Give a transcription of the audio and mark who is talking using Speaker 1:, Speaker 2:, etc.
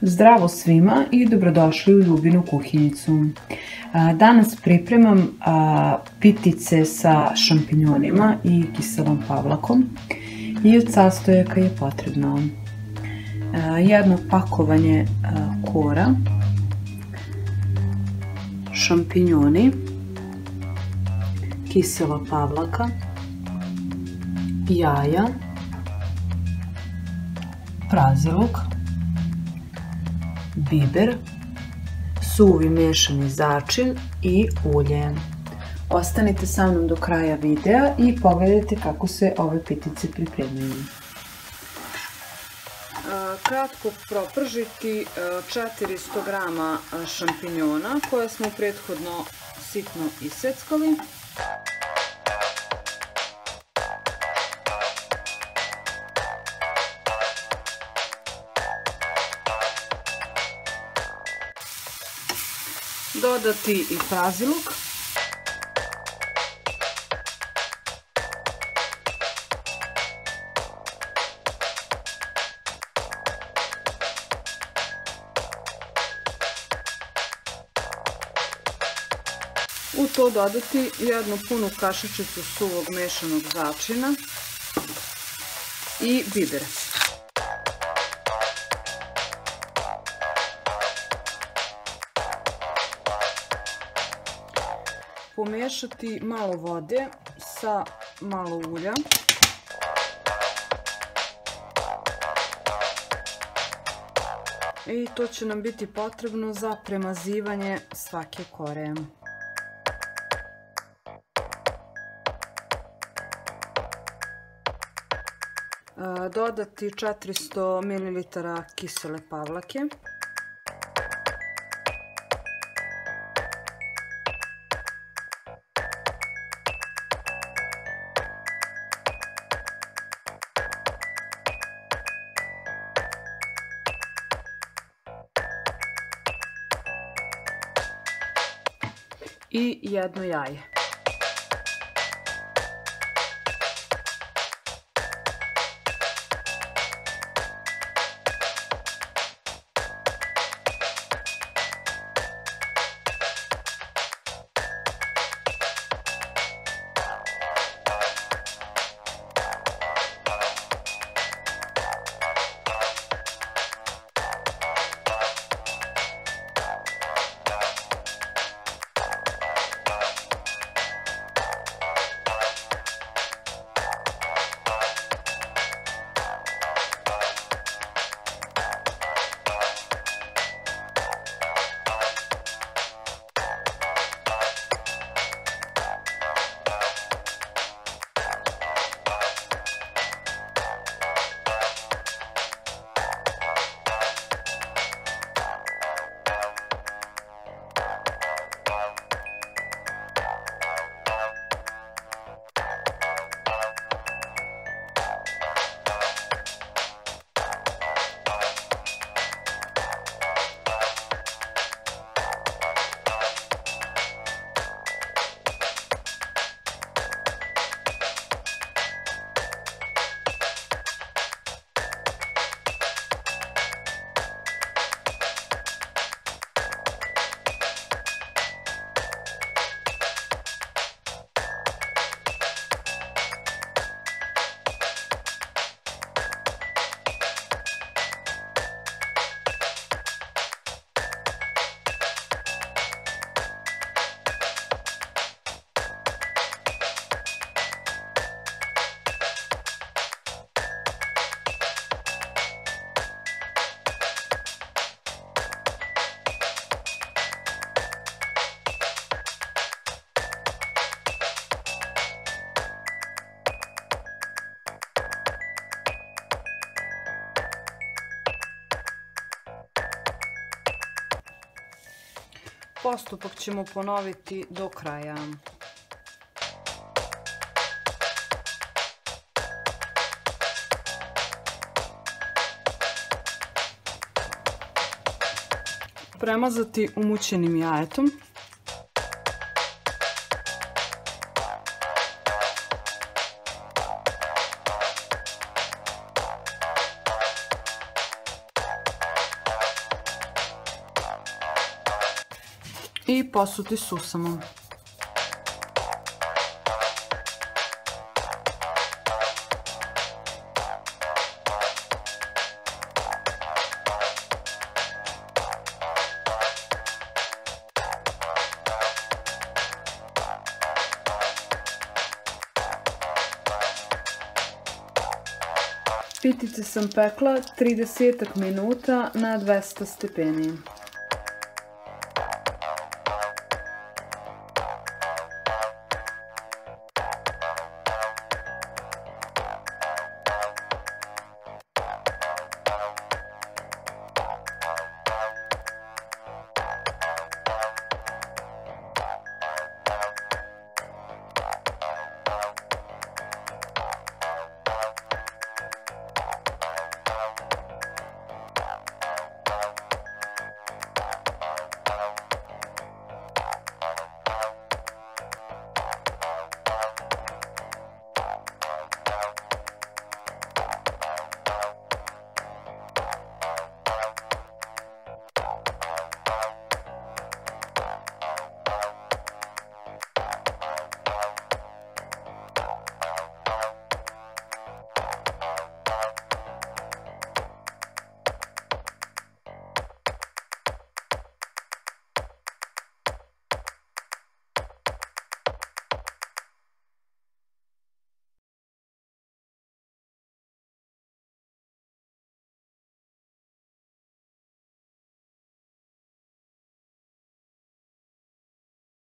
Speaker 1: Zdravo svima i dobrodošli u Ljubinu kuhinjicu. Danas pripremam pitice sa šampinjonima i kiselom pavlakom i od sastojaka je potrebno jedno pakovanje kora, šampinjoni, kisela pavlaka, jaja, prazi luk, biber, suvi miješani začin i ulje. Ostanite sa mnom do kraja videa i pogledajte kako se ove pitice pripremaju. Kratko propržiti 400 g šampinjona koje smo prethodno sitno iseckali. Dodati i prazi luk. U to dodati jednu punu kašičicu suvog mešanog začina i biber. Pomiješati malo vode sa malo ulja. I to će nam biti potrebno za premazivanje svake kore. Dodati 400 ml kisele pavlake. I jedno jaje. Postupak ćemo ponoviti do kraja. Premazati umućenim jajetom. i posuti susamom. Pitice sam pekla 30 minuta na 200 stepeni.